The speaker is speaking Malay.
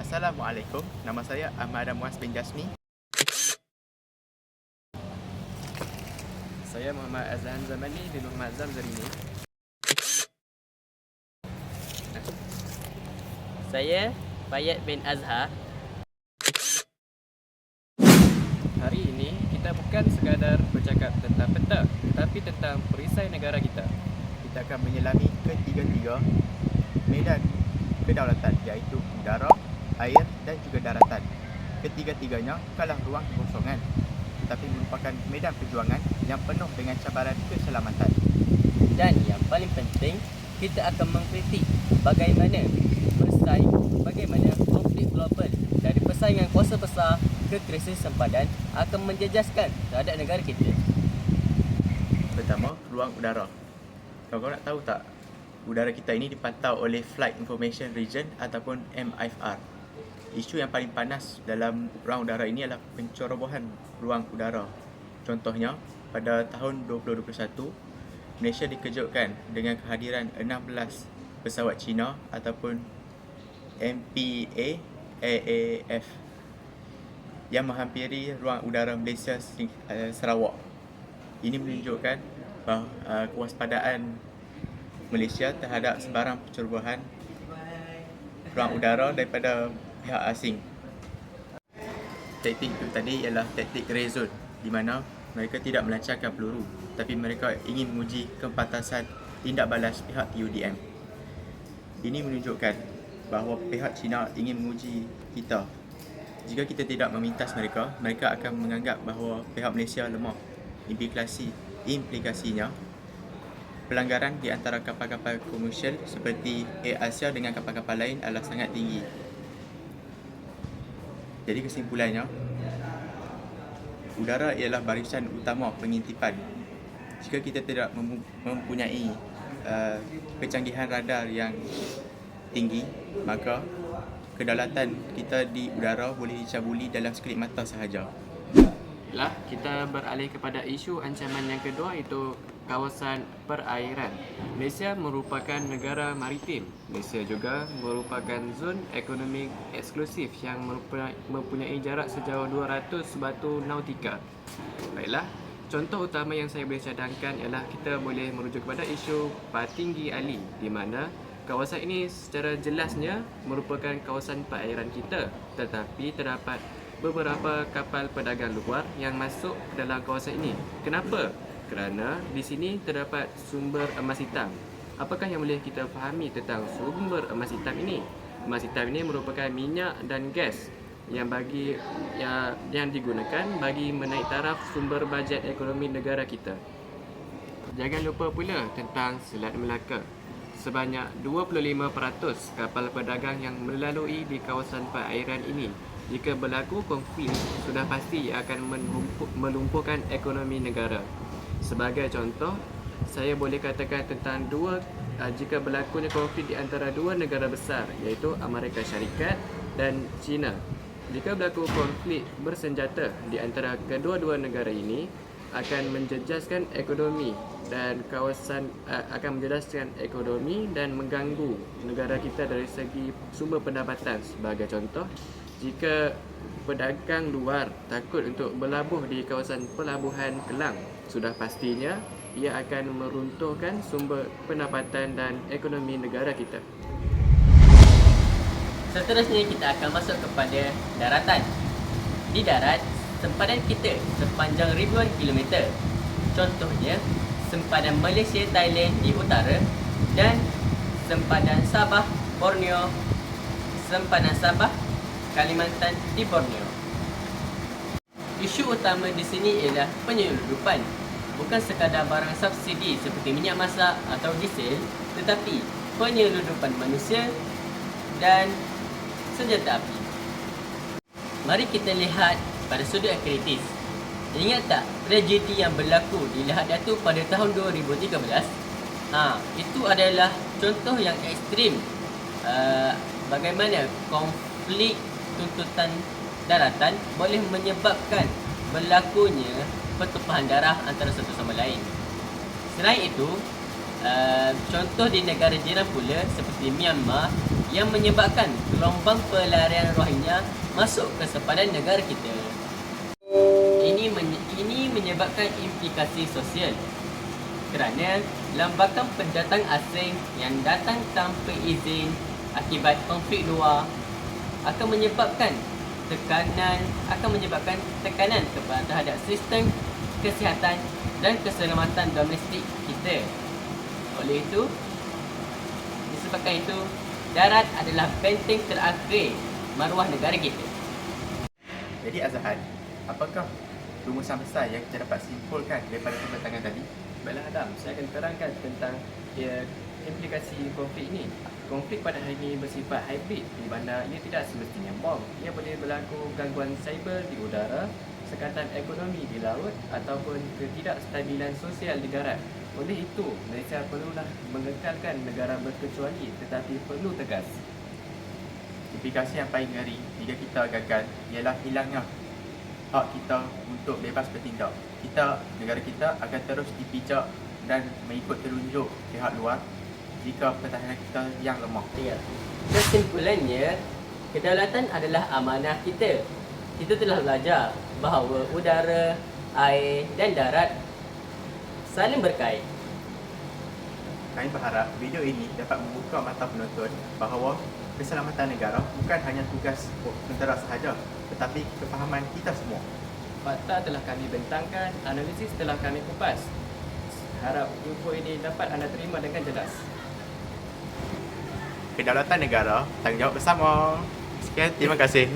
Assalamualaikum, nama saya Ahmad Muaz bin Jasmi. Saya Muhammad Azhan Zamani bin Muhammad Zamzarini. Saya Fayad bin Azhar. Hari ini kita bukan sekadar bercakap tentang peta, tetapi tentang perisai negara kita. Kita akan menyelami ketiga-tiga medan kedaulatan, iaitu udara, air dan juga daratan. Ketiga-tiganya bukanlah ruang kekosongan, tetapi merupakan medan perjuangan yang penuh dengan cabaran keselamatan. Dan yang paling penting, kita akan mengkritik bagaimana bersaing, bagaimana konflik global dari persaingan kuasa besar ke krisis sempadan akan menjejaskan terhadap negara kita. Pertama, ruang udara. Kau nak tahu tak, udara kita ini dipantau oleh Flight Information Region ataupun MIFR. Isu yang paling panas dalam ruang udara ini adalah pencerobohan ruang udara. Contohnya, pada tahun 2021, Malaysia dikejutkan dengan kehadiran 16 pesawat Cina ataupun MPA AAF yang menghampiri ruang udara Malaysia Sarawak. Ini menunjukkan bahawa kewaspadaan Malaysia terhadap sebarang pencerobohan ruang udara daripada pihak asing. Taktik itu tadi ialah taktik grey zone, di mana mereka tidak melancarkan peluru, tapi mereka ingin menguji kepantasan tindak balas pihak UDM. Ini menunjukkan bahawa pihak China ingin menguji kita. Jika kita tidak memintas mereka, mereka akan menganggap bahawa pihak Malaysia lemah. Implikasinya, pelanggaran di antara kapal-kapal komersial seperti Air Asia dengan kapal-kapal lain adalah sangat tinggi. Jadi kesimpulannya, udara ialah barisan utama pengintipan. Jika kita tidak mempunyai kecanggihan radar yang tinggi, maka kedaulatan kita di udara boleh dicabuli dalam sekelip mata sahaja. Kita beralih kepada isu ancaman yang kedua, iaitu kawasan perairan. Malaysia merupakan negara maritim. Malaysia juga merupakan zon ekonomi eksklusif yang mempunyai jarak sejauh 200 batu nautika. Baiklah, contoh utama yang saya boleh cadangkan ialah kita boleh merujuk kepada isu Patinggi Ali, di mana kawasan ini secara jelasnya merupakan kawasan perairan kita, tetapi terdapat beberapa kapal perdagang luar yang masuk ke dalam kawasan ini. Kenapa? Kerana di sini terdapat sumber emas hitam. Apakah yang boleh kita fahami tentang sumber emas hitam ini? Emas hitam ini merupakan minyak dan gas yang digunakan bagi menaik taraf sumber bajet ekonomi negara kita. Jangan lupa pula tentang Selat Melaka. Sebanyak 25% kapal perdagang yang melalui di kawasan perairan ini. Jika berlaku konflik, sudah pasti akan melumpuhkan ekonomi negara. Sebagai contoh, saya boleh katakan tentang jika berlakunya konflik di antara dua negara besar, iaitu Amerika Syarikat dan China. Jika berlaku konflik bersenjata di antara kedua-dua negara ini, akan menjejaskan ekonomi dan mengganggu negara kita dari segi sumber pendapatan. Sebagai contoh, jika pedagang luar takut untuk berlabuh di kawasan pelabuhan Kelang, sudah pastinya ia akan meruntuhkan sumber pendapatan dan ekonomi negara kita. Seterusnya kita akan masuk kepada daratan. Di darat, sempadan kita sepanjang ribuan kilometer. Contohnya, sempadan Malaysia-Thailand di utara dan sempadan Sabah-Borneo, sempadan Sabah Kalimantan di Borneo. Isu utama di sini ialah penyelundupan. Bukan sekadar barang subsidi seperti minyak masak atau diesel, tetapi penyelundupan manusia dan senjata api. Mari kita lihat pada sudut yang kritis. Ingat tak tragedi yang berlaku di Lahad Datu pada tahun 2013? Itu adalah contoh yang ekstrim bagaimana konflik tuntutan daratan boleh menyebabkan berlakunya pertumpahan darah antara satu sama lain. Selain itu, Contoh di negara jiran pula seperti Myanmar yang menyebabkan gelombang pelarian Rohingya masuk ke sepadan negara kita. Ini menyebabkan implikasi sosial kerana lambakan pendatang asing yang datang tanpa izin akibat konflik luar akan menyebabkan tekanan terhadap sistem kesihatan dan keselamatan domestik kita. Oleh itu, disebabkan itu, darat adalah benteng terakhir maruah negara kita. Jadi Azhan, apakah rumusan besar yang kita dapat simpulkan daripada pembentangan tadi? Baiklah Adam, saya akan terangkan tentang implikasi konflik ini. Konflik pada hari ini bersifat hybrid di mana ia tidak semestinya bom. Ia boleh berlaku gangguan cyber di udara, sekatan ekonomi di laut ataupun ketidakstabilan sosial di darat. Oleh itu, Malaysia perlulah mengekalkan negara berkecuali tetapi perlu tegas. Implikasi yang paling ngeri jika kita gagal ialah hilangnya hak kita untuk bebas bertindak. Negara kita akan terus dipijak dan mengikut terunjuk pihak luar jika pertahanan kita yang lemah. Ya. Kesimpulannya, kedaulatan adalah amanah kita. Kita telah belajar bahawa udara, air dan darat saling berkait. Kami berharap video ini dapat membuka mata penonton bahawa keselamatan negara bukan hanya tugas tentera sahaja, tetapi kefahaman kita semua. Fakta telah kami bentangkan, analisis telah kami kupas. Harap info ini dapat anda terima dengan jelas. Kedaulatan negara, tanggungjawab bersama. Sekian, terima kasih.